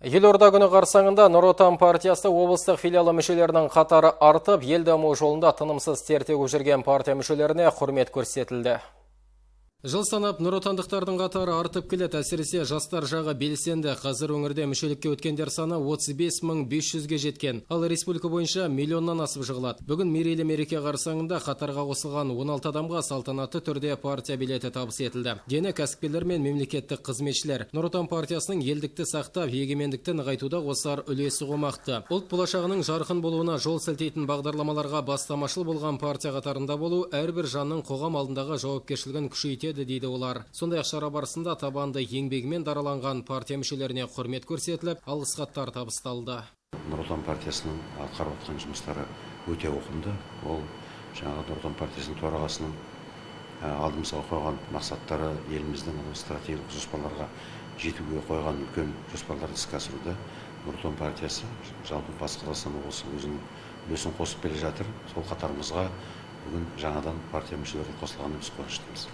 Елорда күні қарсаңында Нұр Отан партиясы облыстық филиалы мүшелерінің қатары артып, ел дамуы жолында тынымсыз тер төгіп жүрген партия мүшелеріне құрмет көрсетілді. Жыл санап Нұр Отандықтардың қатары артып келеді, әсіресе жастар жағы белсенді. Қазір өңірде мүшелікке өткендер саны 35.500-ге жеткен, ал республика бойынша миллионнан асып жығылады. Бүгін мерейлі мереке қарсаңында қатарға қосылған 16 адамға салтанатты түрде партия билеті табыс етілді. Дені кәсіпкерлер мен мемлекеттік қызметшілер. Нұр Отан партиясының елдікті сақтап, егемендікті нығайтуда қосар үлесі қомақты. Ұлт болашағының жарқын болуына жол сілтейтін бағдарламаларға бастамашыл болған партия қатарында болу әрбір жанның қоғам алдындағы жауапкершілігін күшейтеді дейді олар. Сондай-ақ шара барысында табанды еңбегімен дараланған партия мүшелеріне құрмет көрсетіліп, алғыс хаттар табысталды. Нұр Отан партиясының атқарып жатқан жұмыстары өте ауқымды. Ол жаңағы Нұр Отан партиясының төрағасының алдымызға қойған мақсаттары, еліміздің стратегиялық жоспарларға жетуге қойған үлкен жоспарларды іске асыруда Нұр Отан партиясы жалпы Батыс Қазақстан облысы өзінің үлесін қосып келе жатыр. Сол қатарымызға бүгін жаңадан партия мүшелері қосылғанына біз қуаныштымыз.